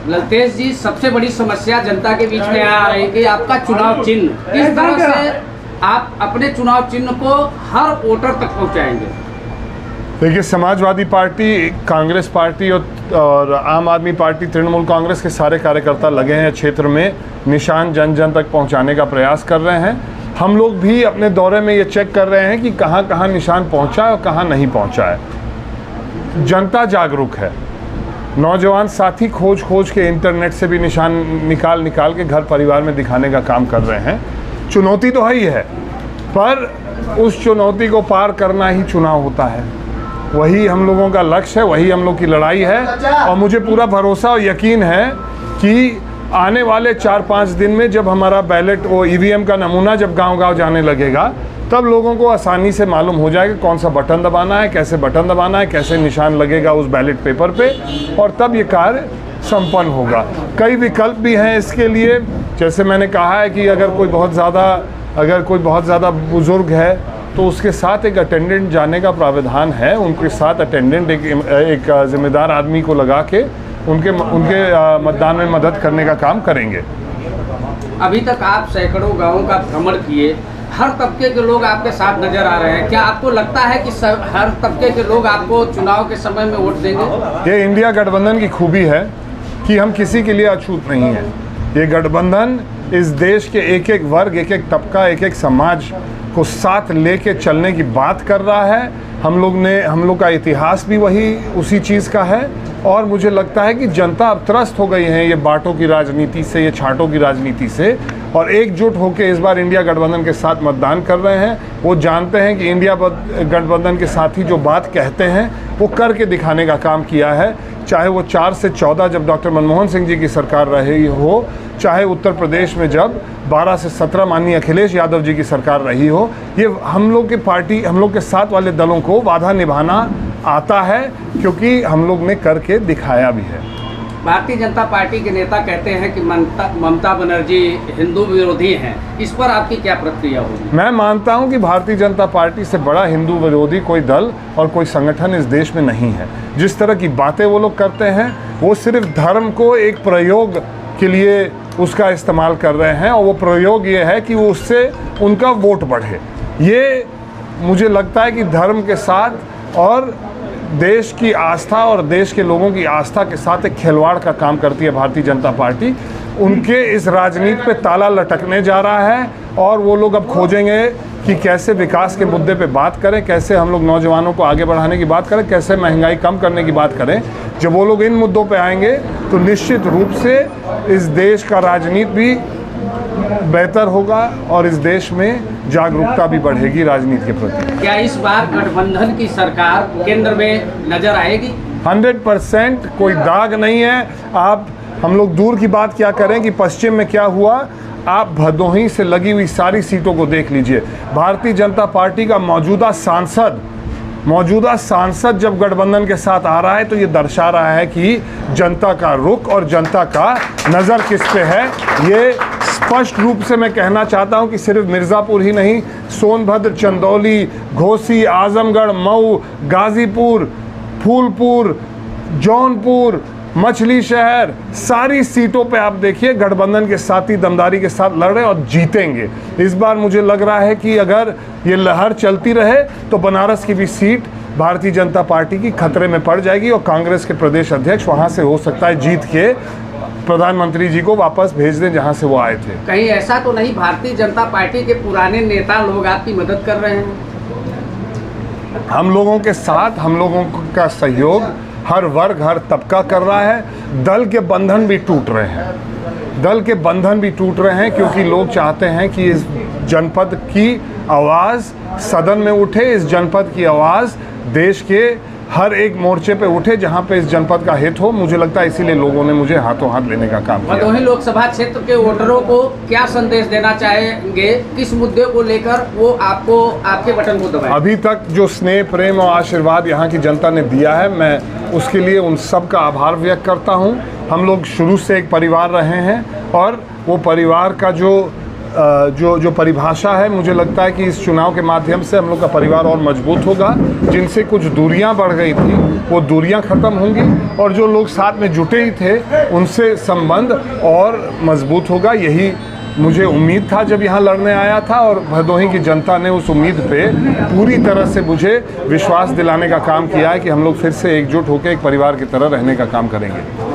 ललतेश जी, सबसे बड़ी समस्या जनता के बीच में आ रही है कि आपका चुनाव चिन्ह किस तरह से आप अपने चुनाव चिन्ह को हर वोटर तक पहुंचाएंगे? देखिए, समाजवादी पार्टी, कांग्रेस पार्टी और आम आदमी पार्टी, तृणमूल कांग्रेस के सारे कार्यकर्ता लगे हैं क्षेत्र में निशान जन जन तक पहुंचाने का प्रयास कर रहे हैं। हम लोग भी अपने दौरे में ये चेक कर रहे हैं कि कहां कहां निशान पहुंचा है और कहां नहीं पहुंचा है। जनता जागरूक है, नौजवान साथी खोज के इंटरनेट से भी निशान निकाल के घर परिवार में दिखाने का काम कर रहे हैं। चुनौती तो है ही है, पर उस चुनौती को पार करना ही चुनाव होता है। वही हम लोगों का लक्ष्य है, वही हम लोग की लड़ाई है। और मुझे पूरा भरोसा और यकीन है कि आने वाले 4-5 दिन में जब हमारा बैलेट, वो ईवीएम का नमूना जब गांव-गांव जाने लगेगा, तब लोगों को आसानी से मालूम हो जाएगा कौन सा बटन दबाना है, कैसे बटन दबाना है, कैसे निशान लगेगा उस बैलेट पेपर पे, और तब ये कार्य संपन्न होगा। कई विकल्प भी हैं इसके लिए। जैसे मैंने कहा है कि अगर कोई बहुत ज़्यादा बुजुर्ग है तो उसके साथ एक अटेंडेंट जाने का प्रावधान है। उनके साथ अटेंडेंट एक जिम्मेदार आदमी को लगा के उनके मतदान में मदद करने का काम करेंगे। अभी तक आप सैकड़ों गाँवों का भ्रमण किए, हर तबके के लोग आपके साथ नजर आ रहे हैं। क्या आपको लगता है कि हर तबके के लोग आपको चुनाव के समय में वोट देंगे? ये इंडिया गठबंधन की खूबी है कि हम किसी के लिए अछूत नहीं है। ये गठबंधन इस देश के एक एक वर्ग, एक एक तबका, एक एक समाज को साथ लेके चलने की बात कर रहा है। हम लोग का इतिहास भी उसी चीज़ का है। और मुझे लगता है कि जनता अब त्रस्त हो गई है ये बाँटों की राजनीति से, ये छाँटों की राजनीति से, और एकजुट होकर इस बार इंडिया गठबंधन के साथ मतदान कर रहे हैं। वो जानते हैं कि इंडिया गठबंधन के साथी जो बात कहते हैं वो करके दिखाने का काम किया है। चाहे वो 4 से 14 जब डॉक्टर मनमोहन सिंह जी की सरकार रही हो, चाहे उत्तर प्रदेश में जब 12 से 17 माननीय अखिलेश यादव जी की सरकार रही हो, ये हम लोग के साथ वाले दलों को वादा निभाना आता है, क्योंकि हम लोग ने करके दिखाया भी है। भारतीय जनता पार्टी के नेता कहते हैं कि ममता बनर्जी हिंदू विरोधी हैं, इस पर आपकी क्या प्रतिक्रिया होगी? मैं मानता हूं कि भारतीय जनता पार्टी से बड़ा हिंदू विरोधी कोई दल और कोई संगठन इस देश में नहीं है। जिस तरह की बातें वो लोग करते हैं, वो सिर्फ धर्म को एक प्रयोग के लिए उसका इस्तेमाल कर रहे हैं, और वो प्रयोग ये है कि वो उससे उनका वोट बढ़े। ये मुझे लगता है कि धर्म के साथ और देश की आस्था और देश के लोगों की आस्था के साथ एक खिलवाड़ का काम करती है भारतीय जनता पार्टी। उनके इस राजनीति पे ताला लटकने जा रहा है, और वो लोग अब खोजेंगे कि कैसे विकास के मुद्दे पे बात करें, कैसे हम लोग नौजवानों को आगे बढ़ाने की बात करें, कैसे महंगाई कम करने की बात करें। जब वो लोग इन मुद्दों पे आएंगे तो निश्चित रूप से इस देश का राजनीति भी बेहतर होगा और इस देश में जागरूकता भी बढ़ेगी राजनीति के प्रति। क्या इस बार गठबंधन की सरकार केंद्र में नजर आएगी? 100% कोई दाग नहीं है। हम लोग दूर की बात क्या करें कि पश्चिम में क्या हुआ, आप भदोही से लगी हुई सारी सीटों को देख लीजिए। भारतीय जनता पार्टी का मौजूदा सांसद जब गठबंधन के साथ आ रहा है तो ये दर्शा रहा है कि जनता का रुख और जनता का नज़र किस पे है। ये स्पष्ट रूप से मैं कहना चाहता हूं कि सिर्फ मिर्ज़ापुर ही नहीं, सोनभद्र, चंदौली, घोसी, आजमगढ़, मऊ, गाजीपुर, फूलपुर, जौनपुर, मछली शहर, सारी सीटों पे आप देखिए गठबंधन के साथी दमदारी के साथ लड़ रहे और जीतेंगे। इस बार मुझे लग रहा है कि अगर ये लहर चलती रहे तो बनारस की भी सीट भारतीय जनता पार्टी की खतरे में पड़ जाएगी, और कांग्रेस के प्रदेश अध्यक्ष वहाँ से हो सकता है जीत के प्रधानमंत्री जी को वापस भेज दें जहाँ से वो आए थे। कहीं ऐसा तो नहीं भारतीय जनता पार्टी के पुराने नेता लोग आपकी मदद कर रहे हैं? हम लोगों के साथ हम लोगों का सहयोग हर वर्ग, हर तबका कर रहा है। दल के बंधन भी टूट रहे हैं क्योंकि लोग चाहते हैं कि इस जनपद की आवाज़ सदन में उठे, इस जनपद की आवाज़ देश के हर एक मोर्चे पे उठे जहां पे इस जनपद का हित हो। मुझे लगता है इसीलिए लोगों ने मुझे हाथों हाथ लेने का काम किया। भदोही लोकसभा क्षेत्र के वोटरों को क्या संदेश देना चाहेंगे? किस मुद्दे को लेकर वो आपके बटन को दबाएं? अभी तक जो स्नेह, प्रेम और आशीर्वाद यहाँ की जनता ने दिया है, मैं उसके लिए उन सब का आभार व्यक्त करता हूँ। हम लोग शुरू से एक परिवार रहे हैं, और वो परिवार का जो जो परिभाषा है, मुझे लगता है कि इस चुनाव के माध्यम से हम लोग का परिवार और मजबूत होगा। जिनसे कुछ दूरियां बढ़ गई थी वो दूरियां ख़त्म होंगी और जो लोग साथ में जुटे ही थे उनसे संबंध और मजबूत होगा। यही मुझे उम्मीद था जब यहाँ लड़ने आया था और भदोही की जनता ने उस उम्मीद पे पूरी तरह से मुझे विश्वास दिलाने का काम किया है कि हम लोग फिर से एकजुट होकर एक परिवार की तरह रहने का काम करेंगे।